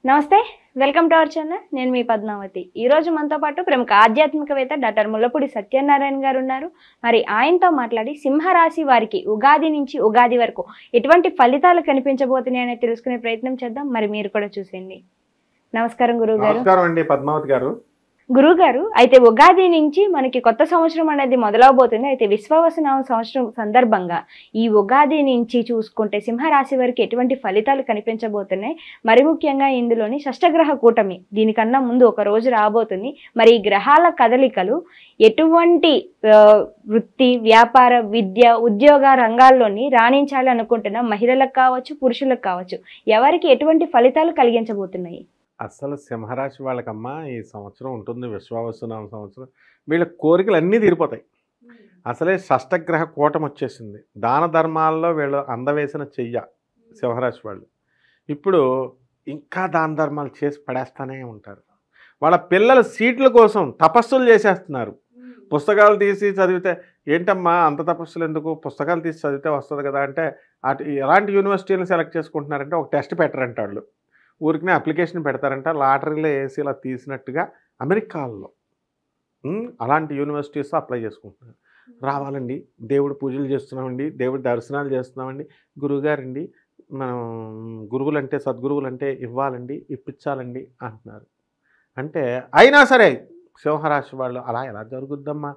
నమస్తే, welcome to our channel. నేను మీ పద్మావతి. ఈరోజు మనతో పాటు ప్రముఖ ఆధ్యాత్మికవేత్త డాక్టర్ ముల్లపూడి సత్యనారాయణ గారు ఉన్నారు. మరి ఆయనతో మాట్లాడి సింహరాశి వారికి ఉగాది నుంచి ఉగాది వరకు ఎటువంటి ఫలితాలు కనిపించబోతున్నాయని తెలుసుకునే ప్రయత్నం చేద్దాం. మరి మీరు కూడా చూసేయండి. నమస్కారం గురువు గారు. నమస్కారం అండి పద్మావతి గారు. గురువు గారు, అయితే ఉగాది నుంచి మనకి కొత్త సంవత్సరం అనేది మొదలవబోతుంది. అయితే విశ్వావసునామ సంవత్సరం సందర్భంగా ఈ ఉగాది నుంచి చూసుకుంటే సింహరాశి వారికి ఎటువంటి ఫలితాలు కనిపించబోతున్నాయి, మరి ముఖ్యంగా ఇందులోని షష్టగ్రహ కూటమి దీనికన్నా ముందు ఒక రోజు రాబోతుంది. మరి ఈ గ్రహాల కదలికలు ఎటువంటి వృత్తి, వ్యాపార, విద్య, ఉద్యోగ రంగాల్లోని రాణించాలి అనుకుంటున్న మహిళలకు కావచ్చు, పురుషులకు కావచ్చు, ఎవరికి ఎటువంటి ఫలితాలు కలిగించబోతున్నాయి? అసలు సింహరాశి వాళ్ళకమ్మా ఈ సంవత్సరం ఉంటుంది, విశ్వావసునామ సంవత్సరం. వీళ్ళ కోరికలు అన్నీ తీరిపోతాయి. అసలే షష్టగ్రహ కూటమి వచ్చేసింది. దాన ధర్మాల్లో వీళ్ళు అందవేసిన చెయ్య సింహరాశి వాళ్ళు. ఇప్పుడు ఇంకా దాన ధర్మాలు చేసి పడేస్తూనే ఉంటారు. వాళ్ళ పిల్లల సీట్ల కోసం తపస్సులు చేసేస్తున్నారు. పుస్తకాలు తీసి చదివితే ఏంటమ్మా అంత తపస్సులు ఎందుకు, పుస్తకాలు తీసి చదివితే వస్తుంది కదా అంటే ఎలాంటి యూనివర్సిటీలను సెలెక్ట్ చేసుకుంటున్నారంటే ఒక టెస్ట్ పెట్టరంట వాళ్ళు, ఊరికనే అప్లికేషన్ పెడతారంట. లాటరీలో వేసి ఇలా తీసినట్టుగా అమెరికాలో అలాంటి యూనివర్సిటీస్ అప్లై చేసుకుంటున్నారు. రావాలండి, దేవుడు పూజలు చేస్తున్నామండి, దేవుడి దర్శనాలు చేస్తున్నామండి, గురువుగారండి మనం గురువులంటే సద్గురువులంటే ఇవ్వాలండి, ఇప్పించాలండి అంటున్నారు. అంటే అయినా సరే సింహరాశి వాళ్ళు అలా ఎలా జరుగుద్దమ్మా,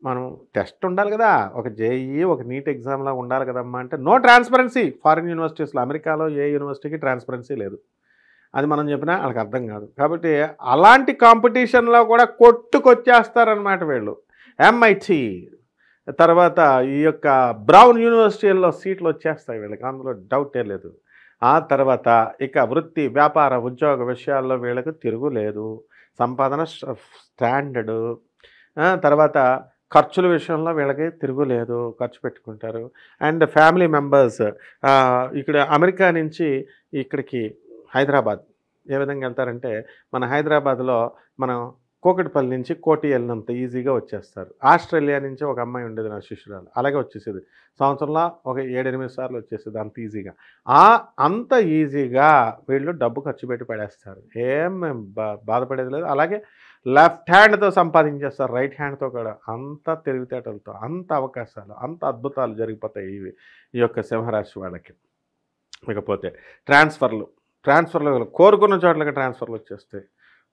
మనం టెస్ట్ ఉండాలి కదా, ఒక జేఈ ఒక నీట్ ఎగ్జామ్లా ఉండాలి కదమ్మా అంటే నో ట్రాన్స్పరెన్సీ. ఫారిన్ యూనివర్సిటీస్లో, అమెరికాలో ఏ యూనివర్సిటీకి ట్రాన్స్పరెన్సీ లేదు. అది మనం చెప్పినా వాళ్ళకి అర్థం కాదు. కాబట్టి అలాంటి కాంపిటీషన్లో కూడా కొట్టుకొచ్చేస్తారనమాట వీళ్ళు. ఎంఐటి తర్వాత ఈ యొక్క బ్రౌన్ యూనివర్సిటీల్లో సీట్లు వచ్చేస్తాయి వీళ్ళకి, అందులో డౌటే లేదు. ఆ తర్వాత ఇక వృత్తి, వ్యాపార, ఉద్యోగ విషయాల్లో వీళ్ళకి తిరుగులేదు. సంపాదన స్టాండర్డు. తర్వాత ఖర్చుల విషయంలో వీళ్ళకి తిరుగులేదు, ఖర్చు పెట్టుకుంటారు. అండ్ ఫ్యామిలీ మెంబర్స్ ఇక్కడ అమెరికా నుంచి ఇక్కడికి హైదరాబాద్ ఏ విధంగా వెళ్తారంటే, మన హైదరాబాద్లో మనం కోకటిపల్లి నుంచి కోటి వెళ్ళినంత ఈజీగా వచ్చేస్తారు. ఆస్ట్రేలియా నుంచి ఒక అమ్మాయి ఉండేది నా శిష్యురాలు, అలాగే వచ్చేసేది. సంవత్సరంలో ఒక 7-8 సార్లు వచ్చేసేది అంత ఈజీగా. అంత ఈజీగా వీళ్ళు డబ్బు ఖర్చు పెట్టి పడేస్తారు, ఏం బాధపడేది లేదు. అలాగే లెఫ్ట్ హ్యాండ్తో సంపాదించేస్తారు, రైట్ హ్యాండ్తో కూడా. అంత తెలివితేటలతో, అంత అవకాశాలు, అంత అద్భుతాలు జరిగిపోతాయి ఈ యొక్క సింహరాశి వాళ్ళకి. ఇకపోతే ట్రాన్స్ఫర్లు కోరుకున్న చోట్లకి ట్రాన్స్ఫర్లు వచ్చేస్తాయి.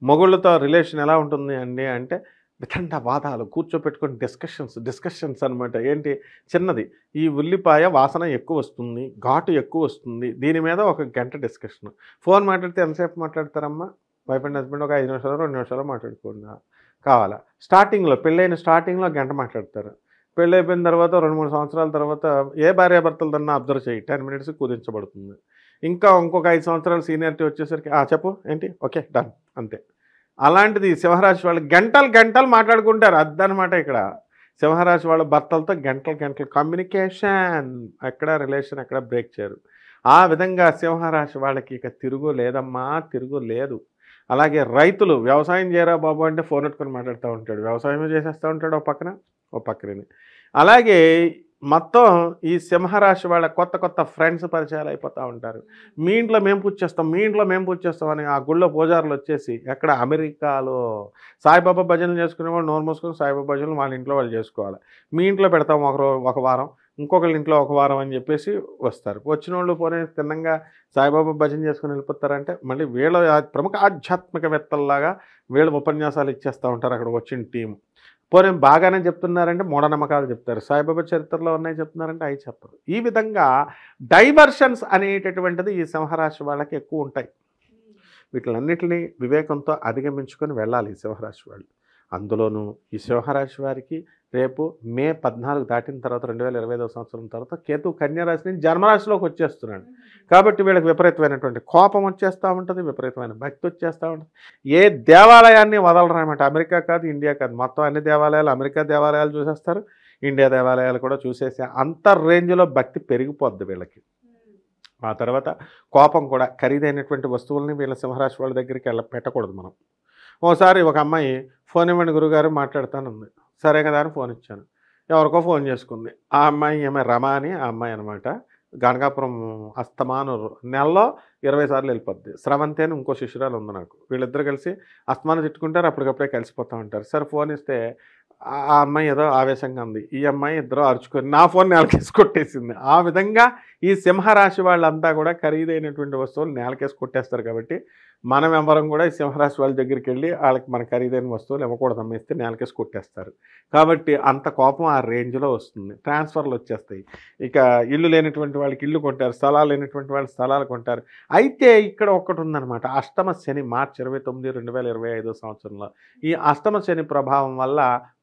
మొగుళ్ళతో రిలేషన్ ఎలా ఉంటుంది అండి అంటే వితండ వాదాలు, కూర్చోపెట్టుకుని డిస్కషన్స్ అనమాట. ఏంటి చిన్నది, ఈ ఉల్లిపాయ వాసన ఎక్కువ వస్తుంది, ఘాటు ఎక్కువ వస్తుంది, దీని మీద ఒక గంట డిస్కషన్. ఫోన్ మాట్లాడితే ఎంతసేపు మాట్లాడతారమ్మా? వైఫ్ అండ్ హస్బెండ్ ఒక 5 నిమిషాలు 2 నిమిషాలు మాట్లాడుకున్నా కావాలా. స్టార్టింగ్లో పెళ్ళైన స్టార్టింగ్లో గంట మాట్లాడతారు. పెళ్ళైపోయిన తర్వాత 2-3 సంవత్సరాల తర్వాత ఏ భార్యాభర్తలదన్నా అబ్జర్వ్ చేయి, 10 మినిట్స్ కుదించబడుతుంది. ఇంకొక 5 సంవత్సరాలు సీనియారిటీ వచ్చేసరికి చెప్పు ఏంటి, ఓకే డన్, అంతే. అలాంటిది సింహరాశి వాళ్ళు గంటలు మాట్లాడుకుంటారు. అదనమాట ఇక్కడ సింహరాశి వాళ్ళ భర్తలతో గంటలు కమ్యూనికేషన్, ఎక్కడ రిలేషన్ ఎక్కడ బ్రేక్ చేయరు. ఆ విధంగా సింహరాశి వాళ్ళకి ఇక తిరుగు లేదమ్మా, తిరుగు లేదు. అలాగే రైతులు వ్యవసాయం చేయరా బాబు అంటే ఫోన్ పెట్టుకొని మాట్లాడుతూ ఉంటాడు, వ్యవసాయమే చేసేస్తూ ఉంటాడు ఓ పక్కనే. అలాగే మొత్తం ఈ సింహరాశి వాళ్ళ కొత్త ఫ్రెండ్స్ పరిచయాలు అయిపోతూ ఉంటారు. మీ ఇంట్లో మేము పూజ చేస్తాం అని ఆ గుళ్ళో పూజారులు వచ్చేసి, ఎక్కడ అమెరికాలో సాయిబాబా భజనలు చేసుకునే వాళ్ళు నోరు మూసుకొని సాయిబాబా భజనలు వాళ్ళ ఇంట్లో వాళ్ళు చేసుకోవాలి. మీ ఇంట్లో పెడతాం ఒక వారం, ఇంకొకళ్ళ ఇంట్లో ఒక వారం అని చెప్పేసి వస్తారు. వచ్చిన వాళ్ళు పోనీ తిన్నంగా సాయిబాబా భజన చేసుకుని వెళ్ళిపోతారంటే మళ్ళీ వీళ్ళ ప్రముఖ ఆధ్యాత్మికవేత్తల్లాగా వీళ్ళు ఉపన్యాసాలు ఇచ్చేస్తూ ఉంటారు అక్కడ వచ్చిన టీం. పోనీ బాగానే చెప్తున్నారంటే మూఢనమ్మకాలు చెప్తారు, సాయిబాబా చరిత్రలో ఉన్నాయి చెప్తున్నారంటే అవి చెప్పరు. ఈ విధంగా డైవర్షన్స్ అనేటటువంటిది ఈ సింహరాశి వాళ్ళకి ఎక్కువ ఉంటాయి. వీటిలన్నిటినీ వివేకంతో అధిగమించుకొని వెళ్ళాలి ఈ సింహరాశి వాళ్ళు. అందులోనూ ఈ సింహరాశి వారికి రేపు మే 14 దాటిన తర్వాత 2025వ సంవత్సరం తర్వాత కేతు కన్యారాశి నుంచి జన్మరాశిలోకి వచ్చేస్తున్నాడు. కాబట్టి వీళ్ళకి విపరీతమైనటువంటి కోపం వచ్చేస్తూ ఉంటుంది, విపరీతమైన భక్తి వచ్చేస్తూ ఉంటుంది. ఏ దేవాలయాన్ని వదలరనమాట. అమెరికా కాదు, ఇండియా కాదు, మొత్తం అన్ని దేవాలయాలు, అమెరికా దేవాలయాలు చూసేస్తారు, ఇండియా దేవాలయాలు కూడా చూసేసి అంత రేంజ్లో భక్తి పెరిగిపోద్ది వీళ్ళకి. ఆ తర్వాత కోపం కూడా, ఖరీదైనటువంటి వస్తువుల్ని వీళ్ళ సింహరాశి వాళ్ళ దగ్గరికి పెట్టకూడదు మనం. ఓసారి ఒక అమ్మాయి ఫోన్ ఇవ్వండి గురుగారు మాట్లాడతానుంది, సరే కదా అని ఫోన్ ఇచ్చాను. ఎవరికో ఫోన్ చేసుకుంది. ఆ అమ్మాయి రమ అని ఆ అమ్మాయి అనమాట. గణగాపురం అస్తమాను నెలలో 20 సార్లు వెళ్ళిపోద్ది. స్రవంతి అని ఇంకో శిష్యురాలు ఉంది నాకు. వీళ్ళిద్దరు కలిసి అస్తమానం తిట్టుకుంటారు, అప్పటికప్పుడే కలిసిపోతూ ఉంటారు. సరే ఫోన్ ఇస్తే ఆ అమ్మాయి ఏదో ఆవేశంగా ఉంది, ఈ అమ్మాయి ఇద్దరు అరుచుకొని నా ఫోన్ నేలకేసి కొట్టేసింది. ఆ విధంగా ఈ సింహరాశి వాళ్ళంతా కూడా ఖరీదైనటువంటి వస్తువులు నేలకేసి కొట్టేస్తారు. కాబట్టి మనం ఎవరం కూడా ఈ సింహరాశి వాళ్ళ దగ్గరికి వెళ్ళి వాళ్ళకి మన ఖరీదైన వస్తువులు ఇవ్వకూడదు, అమ్మేస్తే నేలకేసి కొట్టేస్తారు. కాబట్టి అంత కోపం ఆ రేంజ్లో వస్తుంది. ట్రాన్స్ఫర్లు వచ్చేస్తాయి. ఇక ఇల్లు లేనటువంటి వాళ్ళకి ఇల్లు కొంటారు, స్థలాలు లేనటువంటి వాళ్ళు స్థలాలు కొంటారు. అయితే ఇక్కడ ఒక్కటి ఉందన్నమాట, అష్టమ శని మార్చి 29, 2025 సంవత్సరంలో ఈ అష్టమ శని ప్రభావం వల్ల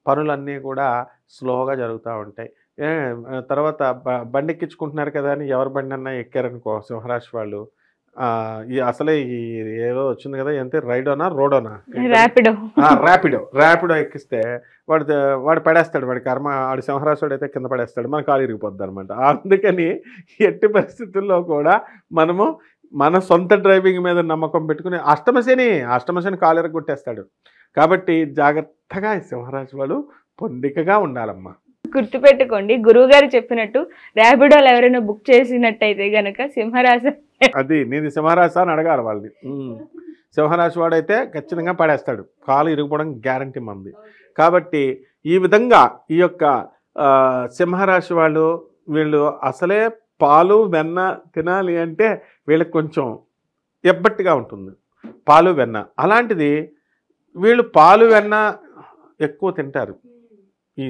పనులన్నీ కూడా స్లోగా జరుగుతూ ఉంటాయి. తర్వాత బండి ఎక్కించుకుంటున్నారు కదా అని ఎవరి బండి అన్నా ఎక్కారనుకో సింహరాశి వాళ్ళు, ఈ అసలే ఈ ఏదో వచ్చింది కదా, ఎంత రోడోనా ర్యాపిడో ఎక్కిస్తే వాడు పడేస్తాడు. వాడి కర్మ, వాడి సింహరాశుడు అయితే కింద పడేస్తాడు, మన కాలు ఇరిగిపోద్ది అనమాట. అందుకని ఎట్టి పరిస్థితుల్లో కూడా మనము మన సొంత డ్రైవింగ్ మీద నమ్మకం పెట్టుకుని అష్టమ శని కాలు ఇరగొట్టేస్తాడు. కాబట్టి జాగ్రత్తగా ఈ సింహరాశి వాళ్ళు పొందికగా ఉండాలమ్మా. గుర్తుపెట్టుకోండి, గురువు గారు చెప్పినట్టు ర్యాపిడోలు ఎవరైనా బుక్ చేసినట్టయితే గనక సింహరాశి, అది నీది సింహరాశి అని అడగాలి వాళ్ళని. సింహరాశి వాడైతే ఖచ్చితంగా పడేస్తాడు, కాలు ఇరిగిపోవడం గ్యారంటీ మంది. కాబట్టి ఈ విధంగా ఈ యొక్క సింహరాశి వీళ్ళు అసలే పాలు వెన్న తినాలి అంటే వీళ్ళకి కొంచెం ఎబ్బట్టిగా ఉంటుంది పాలు వెన్న. అలాంటిది వీళ్ళు పాలు వెన్న ఎక్కువ తింటారు ఈ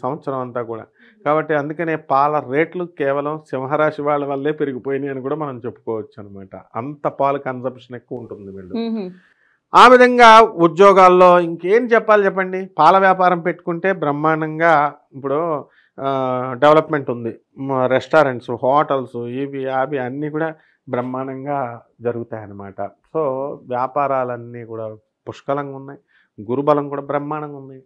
సంవత్సరం అంతా కూడా. కాబట్టి అందుకనే పాల రేట్లు కేవలం సింహరాశి వాళ్ళ వల్లే పెరిగిపోయినాయి అని కూడా మనం చెప్పుకోవచ్చు అనమాట. అంత పాలు కన్సంప్షన్ ఎక్కువ ఉంటుంది వీళ్ళు. ఆ విధంగా ఉద్యోగాల్లో ఇంకేం చెప్పండి, పాల వ్యాపారం పెట్టుకుంటే బ్రహ్మాండంగా ఇప్పుడు డెవలప్మెంట్ ఉంది. రెస్టారెంట్స్, హోటల్స్, ఇవి అవి అన్నీ కూడా బ్రహ్మాండంగా జరుగుతాయి అన్నమాట. సో వ్యాపారాలన్నీ కూడా పుష్కలంగా ఉన్నాయి. గురుబలం కూడా బ్రహ్మాండంగా ఉంది.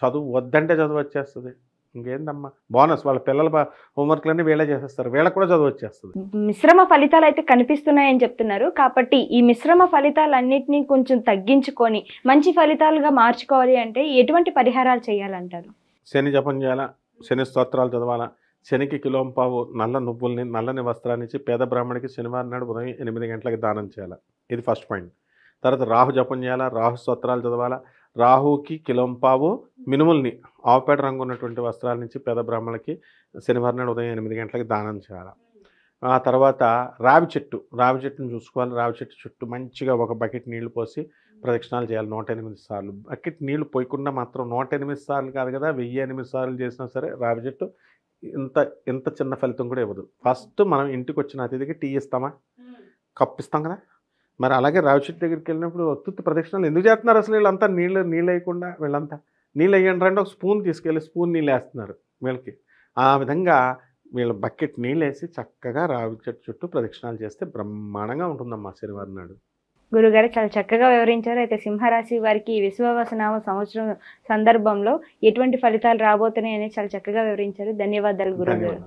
చదువు వద్దంటే చదువు వచ్చేస్తుంది. ఇంకేందమ్మా బోనస్, వాళ్ళ పిల్లల హోంవర్క్లన్నీ వీళ్ళే చేసేస్తారు, వీళ్ళకి కూడా చదువు వచ్చేస్తుంది. మిశ్రమ ఫలితాలు అయితే కనిపిస్తున్నాయని చెప్తున్నారు. కాబట్టి ఈ మిశ్రమ ఫలితాలన్నింటినీ కొంచెం తగ్గించుకొని మంచి ఫలితాలుగా మార్చుకోవాలి అంటే ఎటువంటి పరిహారాలు చేయాలంటారు? శని జపం చేయాలా, శని స్తోత్రాలు చదవాలా, శనికి కిలోంపావు నల్ల నువ్వుల్ని నల్లని వస్త్రాన్ని ఇచ్చి పేద బ్రాహ్మణికి శనివారం నాడు ఉదయం 8 గంటలకు దానం చేయాలా. ఇది ఫస్ట్ పాయింట్. తర్వాత రాహు జపం చేయాలా, రాహు స్తోత్రాలు చదవాలా. రాహుకి కిలోంపావు మినుముల్ని ఆవుపేట రంగు ఉన్నటువంటి వస్త్రాల నుంచి పేద బ్రాహ్మణులకి శనివారం నాడు ఉదయం 8 గంటలకి దానం చేయాలి. ఆ తర్వాత రావి చెట్టును చూసుకోవాలి. రావి చెట్టు చుట్టూ మంచిగా ఒక బకెట్ నీళ్లు పోసి ప్రదక్షిణాలు చేయాలి 108 సార్లు. బకెట్ నీళ్లు పోయకుండా మాత్రం 108 సార్లు కాదు కదా, 1008 సార్లు చేసినా సరే రావి చెట్టు ఇంత చిన్న ఫలితం కూడా ఇవ్వదు. ఫస్ట్ మనం ఇంటికి వచ్చిన అతిథికి టీ ఇస్తామా, కప్పు ఇస్తాం కదా, మరి అలాగే రావి చెట్టు దగ్గరికి వెళ్ళినప్పుడు ఒత్తుత్తి ప్రదక్షిణాలు ఎందుకు చేస్తున్నారు అసలు వీళ్ళంతా? నీళ్ళు వేయకుండా వీళ్ళంతా నీళ్ళు వేయండి రండి, ఒక స్పూన్ తీసుకెళ్ళి స్పూన్ నీళ్ళు వేస్తున్నారు వీళ్ళకి. ఆ విధంగా వీళ్ళ బకెట్ నీళ్ళు వేసి చక్కగా రావి చెట్టు చుట్టూ ప్రదక్షిణాలు చేస్తే బ్రహ్మాండంగా ఉంటుందమ్మా శనివారం నాడు. గురుగారు చాలా చక్కగా వివరించారు. అయితే సింహరాశి వారికి విశ్వావసనామ సంవత్సరం సందర్భంలో ఎటువంటి ఫలితాలు రాబోతున్నాయని చాలా చక్కగా వివరించారు. ధన్యవాదాలు గురుగారు.